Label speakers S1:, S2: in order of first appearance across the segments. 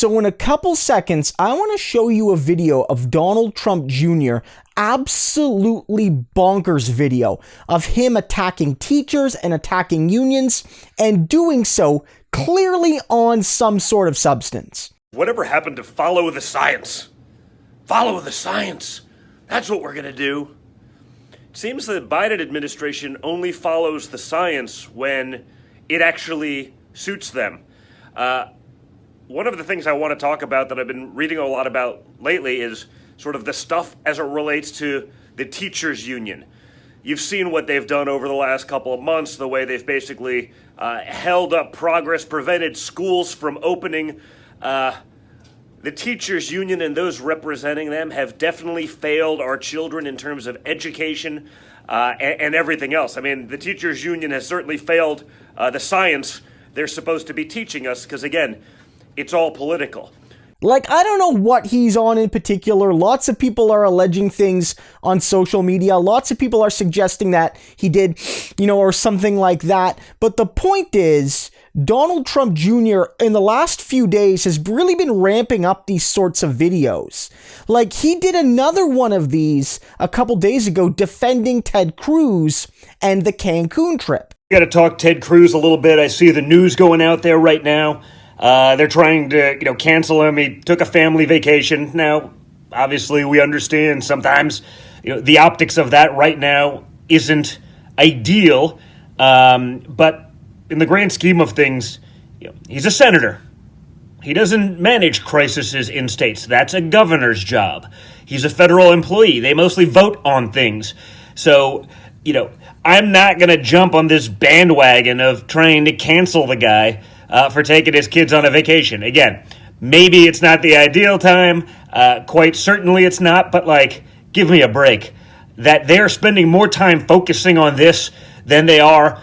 S1: So in a couple seconds, I want to show you a video of Donald Trump Jr., absolutely bonkers video of him attacking teachers and attacking unions, and doing so clearly on some sort of substance.
S2: Whatever happened to follow the science? Follow the science. That's what we're going to do. It seems the Biden administration only follows the science when it actually suits them. One of the things I want to talk about that I've been reading a lot about lately is sort of the stuff as it relates to the teachers union. You've seen what they've done over the last couple of months, the way they've basically held up progress, prevented schools from opening. The teachers union and those representing them have definitely failed our children in terms of education and everything else. I mean, the teachers union has certainly failed the science they're supposed to be teaching us, because again, it's all political.
S1: Like, I don't know what he's on in particular. Lots of people are alleging things on social media. Lots of people are suggesting that he did, or something like that. But the point is, Donald Trump Jr. in the last few days has really been ramping up these sorts of videos. Like, he did another one of these a couple days ago defending Ted Cruz and the Cancun trip.
S2: Got to talk Ted Cruz a little bit. I see the news going out there right now. They're trying to, cancel him. He took a family vacation. Now, obviously, we understand sometimes, the optics of that right now isn't ideal. But in the grand scheme of things, he's a senator. He doesn't manage crises in states. That's a governor's job. He's a federal employee. They mostly vote on things. So, I'm not going to jump on this bandwagon of trying to cancel the guy for taking his kids on a vacation. Again, maybe it's not the ideal time. Quite certainly it's not. But, give me a break. That they're spending more time focusing on this than they are,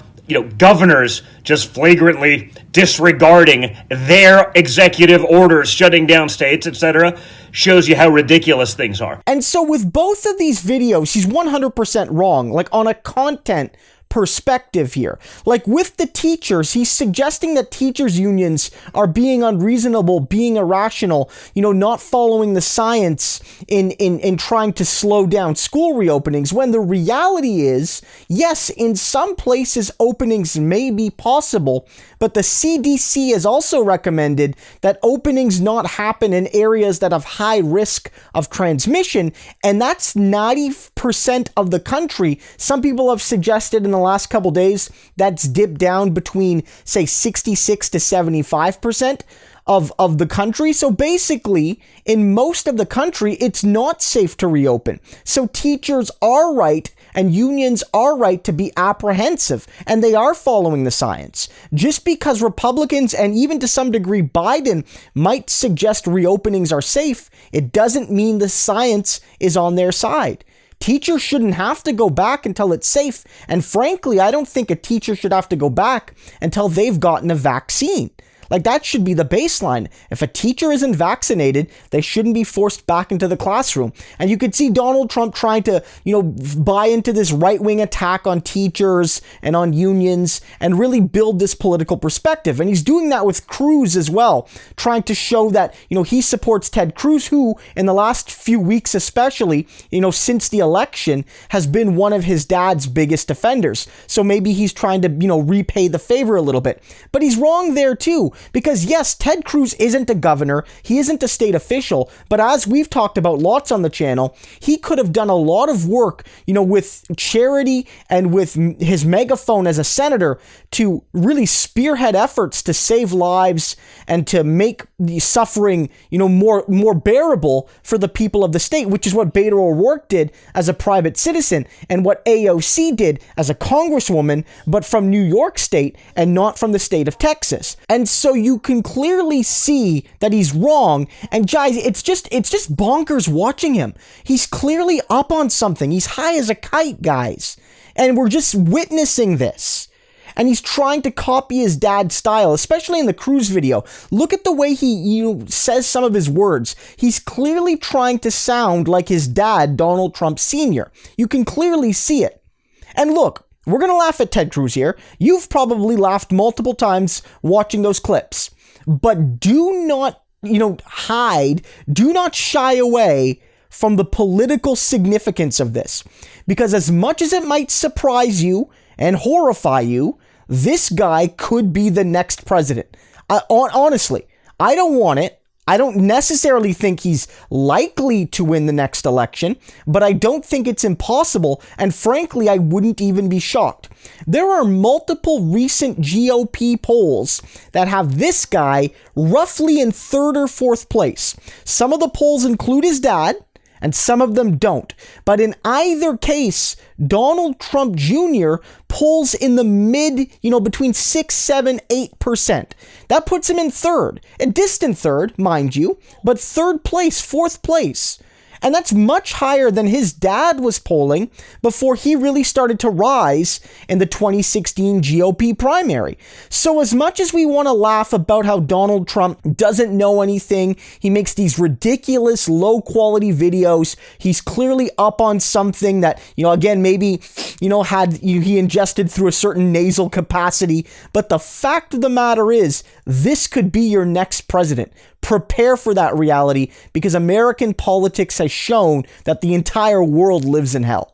S2: governors just flagrantly disregarding their executive orders, shutting down states, etc., shows you how ridiculous things are.
S1: And so with both of these videos, he's 100% wrong, on a content perspective here. With the teachers, he's suggesting that teachers unions are being unreasonable, being irrational, not following the science in trying to slow down school reopenings, when the reality is, yes, in some places openings may be possible, but the CDC has also recommended that openings not happen in areas that have high risk of transmission, and that's 90% of the country. Some people have suggested in the last couple days that's dipped down between, say, 66 to 75% of the country. So basically, in most of the country, it's not safe to reopen. So teachers are right and unions are right to be apprehensive, and they are following the science. Just because Republicans and even to some degree Biden might suggest reopenings are safe, it doesn't mean the science is on their side. Teachers shouldn't have to go back until it's safe. And frankly, I don't think a teacher should have to go back until they've gotten a vaccine. That should be the baseline. If a teacher isn't vaccinated, they shouldn't be forced back into the classroom. And you could see Donald Trump trying to, buy into this right-wing attack on teachers and on unions and really build this political perspective. And he's doing that with Cruz as well, trying to show that, he supports Ted Cruz, who in the last few weeks especially, since the election, has been one of his dad's biggest defenders. So maybe he's trying to, repay the favor a little bit. But he's wrong there too. Because yes, Ted Cruz isn't a governor, he isn't a state official, but as we've talked about lots on the channel, he could have done a lot of work, with charity and with his megaphone as a senator to really spearhead efforts to save lives and to make the suffering, more bearable for the people of the state, which is what Beto O'Rourke did as a private citizen and what AOC did as a congresswoman, but from New York State and not from the state of Texas. And so you can clearly see that he's wrong. And guys, it's just bonkers watching him. He's clearly up on something. He's high as a kite, guys. And we're just witnessing this. And he's trying to copy his dad's style, especially in the Cruz video. Look at the way he says some of his words. He's clearly trying to sound like his dad, Donald Trump Sr. You can clearly see it. And look, we're going to laugh at Ted Cruz here. You've probably laughed multiple times watching those clips. But do not hide, do not shy away from the political significance of this. Because as much as it might surprise you and horrify you, this guy could be the next president. Honestly, I don't want it. I don't necessarily think he's likely to win the next election, but I don't think it's impossible, and frankly, I wouldn't even be shocked. There are multiple recent GOP polls that have this guy roughly in third or fourth place. Some of the polls include his dad, and some of them don't. But in either case, Donald Trump Jr. polls in the mid, between 6, 7, 8%. That puts him in third, a distant third, mind you, but third place, fourth place. And that's much higher than his dad was polling before he really started to rise in the 2016 GOP primary. So as much as we want to laugh about how Donald Trump doesn't know anything, he makes these ridiculous low quality videos, he's clearly up on something that, again, maybe, he ingested through a certain nasal capacity. But the fact of the matter is, this could be your next president. Prepare for that reality, because American politics has shown that the entire world lives in hell.